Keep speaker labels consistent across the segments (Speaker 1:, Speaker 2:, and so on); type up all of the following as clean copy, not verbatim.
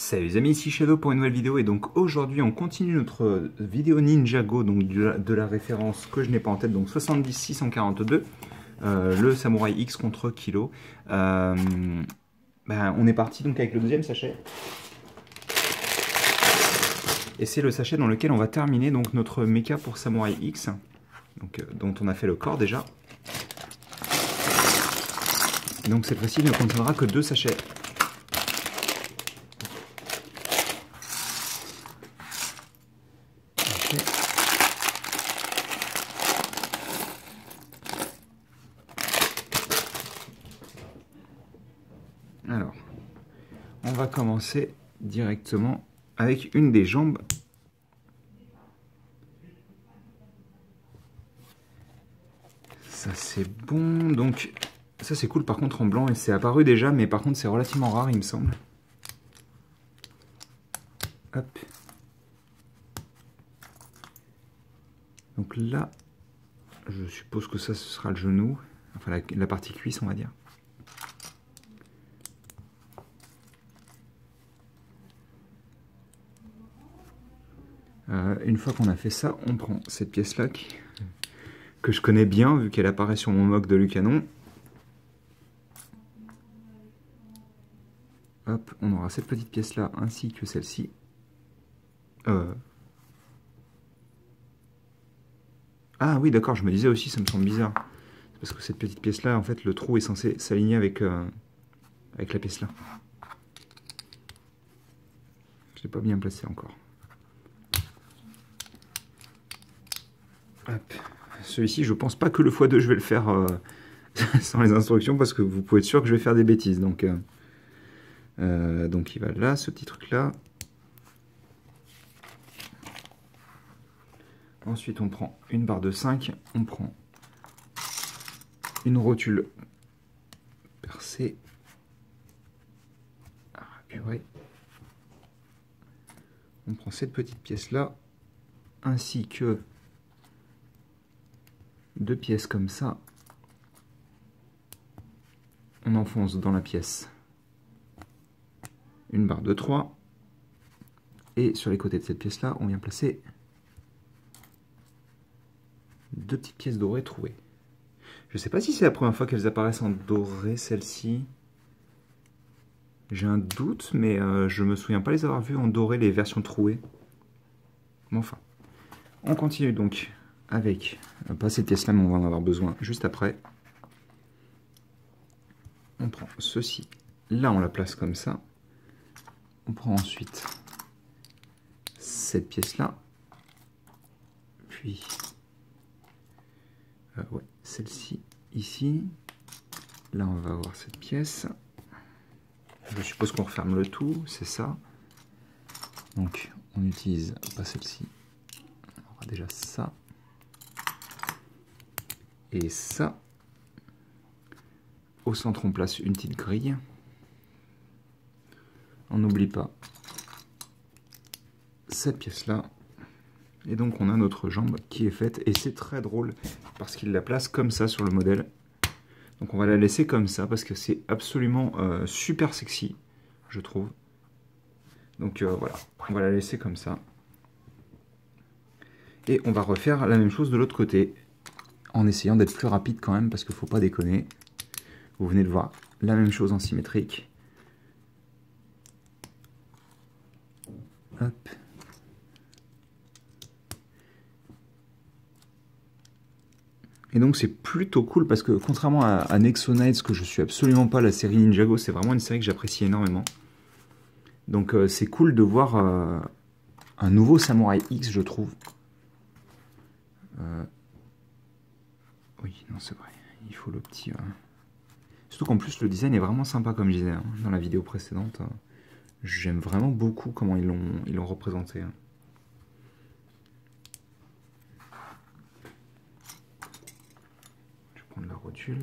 Speaker 1: Salut les amis, ici Shadow pour une nouvelle vidéo et donc aujourd'hui on continue notre vidéo Ninjago, donc de la référence que je n'ai pas en tête, donc 70642, le Samouraï X contre Kilo. On est parti donc avec le deuxième sachet. Et c'est le sachet dans lequel on va terminer donc notre mecha pour Samouraï X, donc, dont on a fait le corps déjà. Et donc cette fois-ci il ne contiendra que 2 sachets. Alors, on va commencer directement avec une des jambes. Ça c'est bon, donc ça c'est cool par contre en blanc et c'est apparu déjà, mais par contre c'est relativement rare il me semble. Hop. Donc là, je suppose que ça ce sera le genou, enfin la partie cuisse on va dire. Une fois qu'on a fait ça, on prend cette pièce-là que je connais bien vu qu'elle apparaît sur mon mock de Lucanon. Hop, on aura cette petite pièce-là ainsi que celle-ci. Ah oui, d'accord, je me disais aussi, ça me semble bizarre. C'est parce que cette petite pièce-là, en fait, le trou est censé s'aligner avec la pièce-là. Je ne l'ai pas bien placé encore. Celui-ci, je pense pas que le x2 je vais le faire sans les instructions parce que vous pouvez être sûr que je vais faire des bêtises. Donc il va là, ce petit truc là. Ensuite on prend une barre de 5, on prend une rotule percée. Ah, purée. On prend cette petite pièce là, ainsi que 2 pièces comme ça. On enfonce dans la pièce une barre de 3. Et sur les côtés de cette pièce là, on vient placer 2 petites pièces dorées trouées. Je sais pas si c'est la première fois qu'elles apparaissent en doré, celles-ci. J'ai un doute, mais je me souviens pas les avoir vues en doré, les versions trouées. Mais enfin, on continue donc avec, pas cette pièce-là, mais on va en avoir besoin juste après. On prend ceci, là on la place comme ça. On prend ensuite cette pièce-là, puis ouais, celle-ci ici. Là on va avoir cette pièce. Je suppose qu'on referme le tout, c'est ça. Donc on utilise pas celle-ci, on aura déjà ça. Et ça. Au centre on place une petite grille. On n'oublie pas cette pièce-là. Et donc on a notre jambe qui est faite. Et c'est très drôle parce qu'il la place comme ça sur le modèle. Donc on va la laisser comme ça parce que c'est absolument super sexy, je trouve. Donc voilà, on va la laisser comme ça. Et on va refaire la même chose de l'autre côté. En essayant d'être plus rapide quand même parce qu'il ne faut pas déconner. Vous venez de voir la même chose en symétrique. Hop. Et donc c'est plutôt cool parce que contrairement à Nexo Knights, que je suis absolument pas la série Ninjago, c'est vraiment une série que j'apprécie énormément. Donc c'est cool de voir un nouveau Samouraï X, je trouve. Oui, non c'est vrai, il faut le petit... Surtout qu'en plus le design est vraiment sympa comme je disais hein, dans la vidéo précédente. J'aime vraiment beaucoup comment ils l'ont représenté. Hein. Je vais prendre la rotule.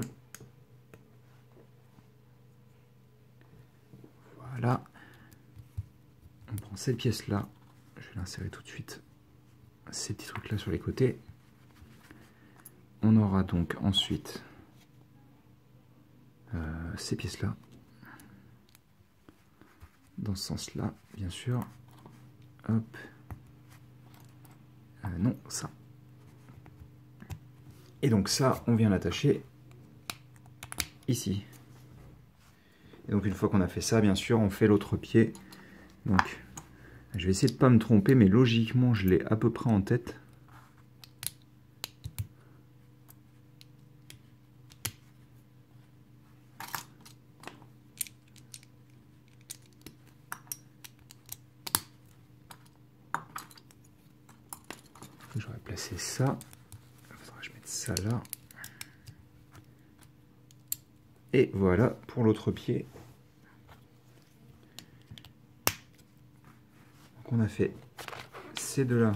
Speaker 1: Voilà. On prend cette pièce là. Je vais l'insérer tout de suite. Ces petits trucs là sur les côtés. On aura donc ensuite ces pièces là. dans ce sens-là, bien sûr. Hop. Non, ça. Et donc ça, on vient l'attacher ici. Et donc une fois qu'on a fait ça, bien sûr, on fait l'autre pied. Donc, je vais essayer de ne pas me tromper, mais logiquement, je l'ai à peu près en tête. J'aurais placé ça. Il faudra que je mette ça là. Et voilà pour l'autre pied. Donc on a fait ces deux là.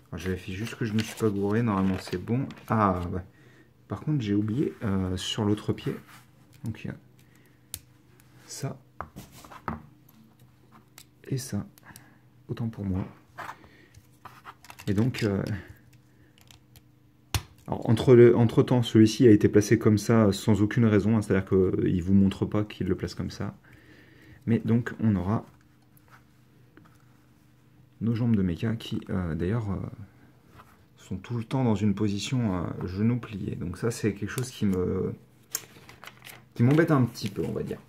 Speaker 1: Alors, je vérifie juste que je ne me suis pas gouré. Normalement c'est bon. Ah ouais. Par contre j'ai oublié sur l'autre pied. Donc il y a ça et ça. Autant pour moi. Et donc alors, entre temps, celui-ci a été placé comme ça sans aucune raison, hein, c'est-à-dire qu'il ne vous montre pas qu'il le place comme ça. Mais donc on aura nos jambes de méca qui d'ailleurs sont tout le temps dans une position genou plié. Donc ça c'est quelque chose qui m'embête un petit peu, on va dire.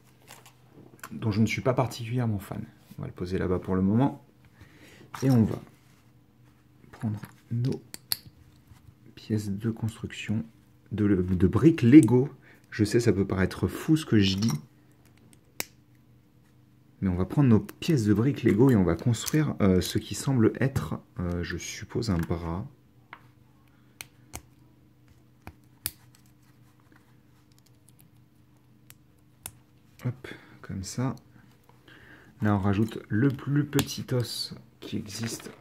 Speaker 1: Dont je ne suis pas particulièrement fan. On va le poser là-bas pour le moment. Et on va prendre nos pièces de construction, de briques Lego. Je sais, ça peut paraître fou ce que je dis. Mais on va prendre nos pièces de briques Lego et on va construire ce qui semble être, je suppose, un bras. Hop, comme ça. Là, on rajoute le plus petit os qui existe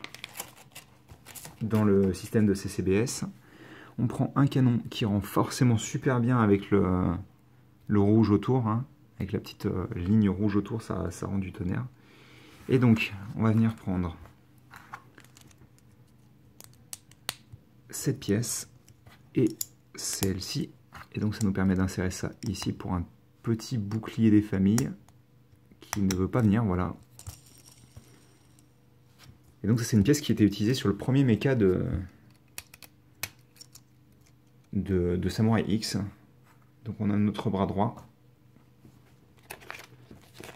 Speaker 1: dans le système de CCBS. On prend un canon qui rend forcément super bien avec le rouge autour, hein. Avec la petite ligne rouge autour, ça rend du tonnerre. Et donc, on va venir prendre cette pièce et celle-ci. Et donc, ça nous permet d'insérer ça ici pour un petit bouclier des familles qui ne veut pas venir, voilà. Et donc, ça, c'est une pièce qui était utilisée sur le premier mecha de Samurai X. Donc, on a notre bras droit.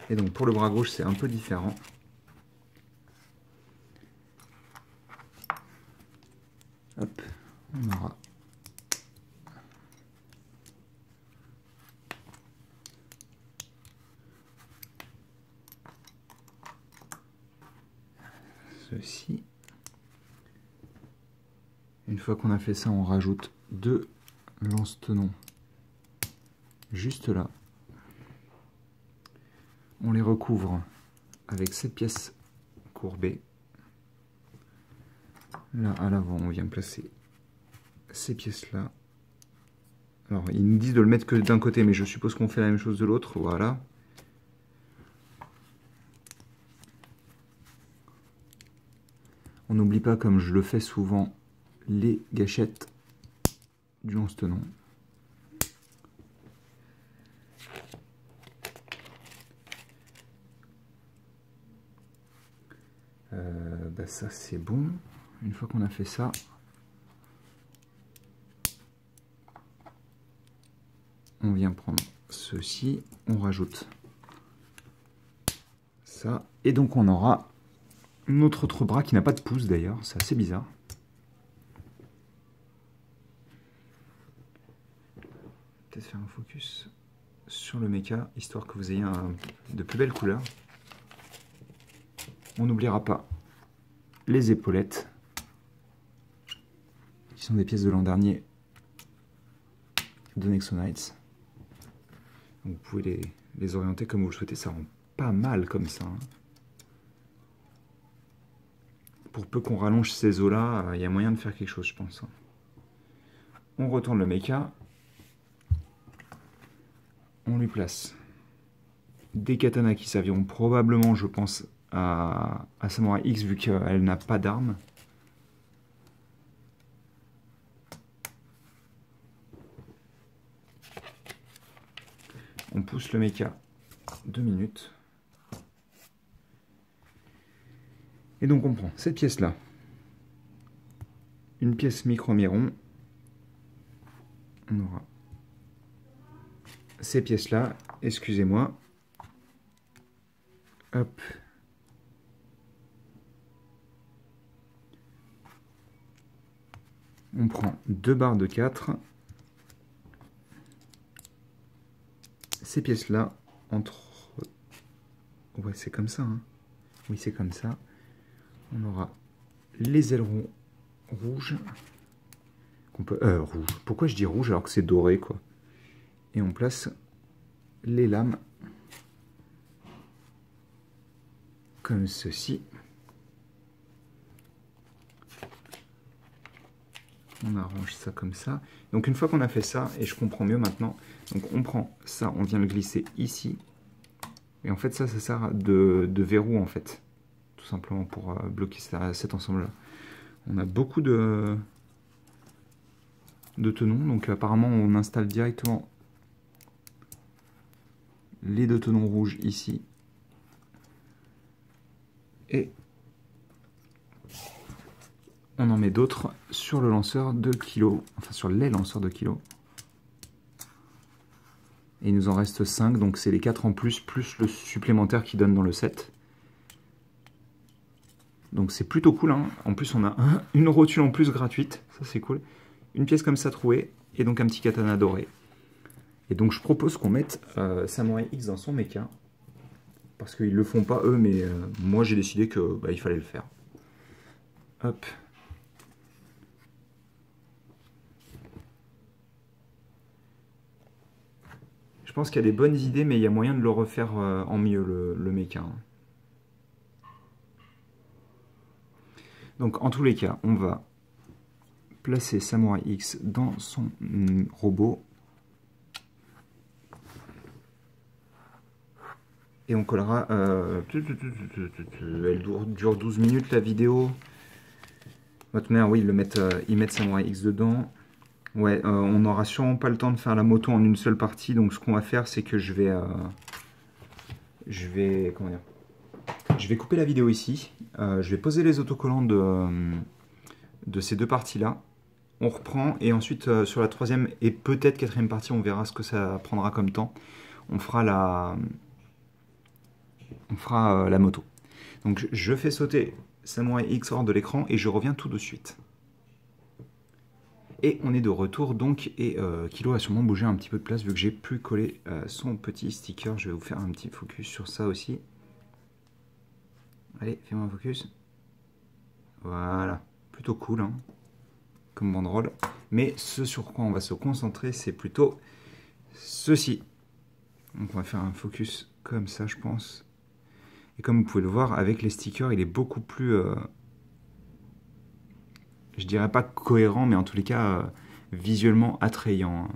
Speaker 1: Et donc, pour le bras gauche, c'est un peu différent. Hop, on aura ceci. Une fois qu'on a fait ça, on rajoute deux lance-tenons juste là. On les recouvre avec cette pièce courbée. Là, à l'avant, on vient placer ces pièces-là. Alors, ils nous disent de le mettre que d'un côté, mais je suppose qu'on fait la même chose de l'autre. Voilà. On n'oublie pas, comme je le fais souvent, les gâchettes du lance-tenon. Bah ça, c'est bon. Une fois qu'on a fait ça, on vient prendre ceci, on rajoute ça, et donc on aura notre autre bras qui n'a pas de pouce d'ailleurs, c'est assez bizarre. Peut-être faire un focus sur le mecha, histoire que vous ayez de plus belles couleurs. On n'oubliera pas les épaulettes, qui sont des pièces de l'an dernier de Nexonites. Vous pouvez les orienter comme vous le souhaitez, ça rend pas mal comme ça. Hein. Pour peu qu'on rallonge ces os-là, il y a moyen de faire quelque chose, je pense. On retourne le mecha. On lui place des katanas qui serviront probablement, je pense, à Samurai X, vu qu'elle n'a pas d'armes. On pousse le mecha 2 minutes. Et donc on prend cette pièce-là, une pièce micro-miron, on aura ces pièces-là, excusez-moi, hop, on prend 2 barres de 4, ces pièces-là, entre... Ouais, c'est comme ça, hein. Oui, c'est comme ça. On aura les ailerons rouges, qu'on peut... rouge. Pourquoi je dis rouge alors que c'est doré, quoi? Et on place les lames comme ceci. On arrange ça comme ça. Donc une fois qu'on a fait ça, et je comprends mieux maintenant, donc on prend ça, on vient le glisser ici. Et en fait ça sert de verrou en fait. Tout simplement pour bloquer cet ensemble-là. On a beaucoup de tenons, donc apparemment on installe directement les 2 tenons rouges ici. Et on en met d'autres sur le lanceur de kilo, enfin sur les lanceurs de kilo. Et il nous en reste 5, donc c'est les 4 en plus le supplémentaire qui donne dans le set. Donc c'est plutôt cool, hein. En plus on a une rotule en plus gratuite, ça c'est cool. Une pièce comme ça trouée, et donc un petit katana doré. Et donc je propose qu'on mette Samurai X dans son mecha. Parce qu'ils le font pas eux, mais moi j'ai décidé que il fallait le faire. Hop. Je pense qu'il y a des bonnes idées, mais il y a moyen de le refaire en mieux, le mecha. Donc en tous les cas, on va placer Samurai X dans son robot. Et on collera... elle dure 12 minutes la vidéo. Votre mère, oui, ils mettent Samurai X dedans. Ouais, on n'aura sûrement pas le temps de faire la moto en une seule partie. Donc ce qu'on va faire, c'est que je vais comment dire, je vais couper la vidéo ici. Je vais poser les autocollants de ces 2 parties-là. On reprend et ensuite sur la 3e et peut-être 4e partie, on verra ce que ça prendra comme temps. On fera la moto. Donc je fais sauter Samurai X hors de l'écran et je reviens tout de suite. Et on est de retour donc, et Kilo a sûrement bougé un petit peu de place vu que j'ai pu coller son petit sticker. Je vais vous faire un petit focus sur ça aussi. Allez, fais-moi un focus. Voilà, plutôt cool hein, comme banderole. Mais ce sur quoi on va se concentrer, c'est plutôt ceci. Donc on va faire un focus comme ça, je pense. Et comme vous pouvez le voir, avec les stickers, il est beaucoup plus... je dirais pas cohérent, mais en tous les cas, visuellement attrayant.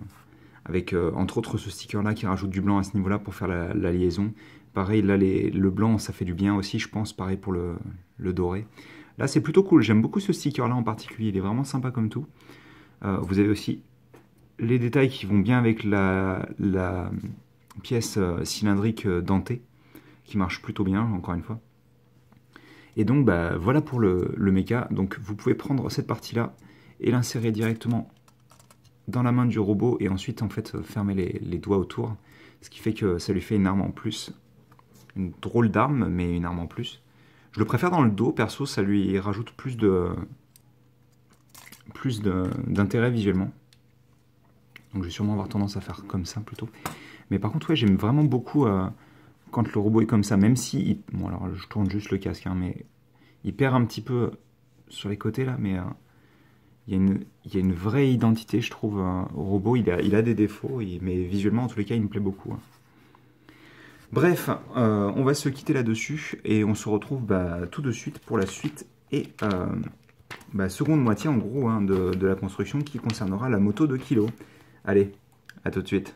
Speaker 1: Avec, entre autres, ce sticker-là qui rajoute du blanc à ce niveau-là pour faire la liaison. Pareil, là, le blanc, ça fait du bien aussi, je pense. Pareil pour le doré. Là, c'est plutôt cool. J'aime beaucoup ce sticker-là en particulier. Il est vraiment sympa comme tout. Vous avez aussi les détails qui vont bien avec la pièce cylindrique dentée, qui marche plutôt bien, encore une fois. Et donc, voilà pour le mecha. Donc, vous pouvez prendre cette partie-là et l'insérer directement dans la main du robot et ensuite, en fait, fermer les doigts autour. Ce qui fait que ça lui fait une arme en plus. Une drôle d'arme, mais une arme en plus. Je le préfère dans le dos, perso, ça lui rajoute plus d'intérêt visuellement. Donc, je vais sûrement avoir tendance à faire comme ça, plutôt. Mais par contre, ouais, j'aime vraiment beaucoup... quand le robot est comme ça, même si... Bon, alors, je tourne juste le casque, hein, mais... Il perd un petit peu sur les côtés, là, mais... il y a une vraie identité, je trouve, au robot. Il a des défauts, mais visuellement, en tous les cas, il me plaît beaucoup. Hein. Bref, on va se quitter là-dessus, et on se retrouve tout de suite pour la suite, et seconde moitié, en gros, hein, de la construction qui concernera la moto de Kilo. Allez, à tout de suite.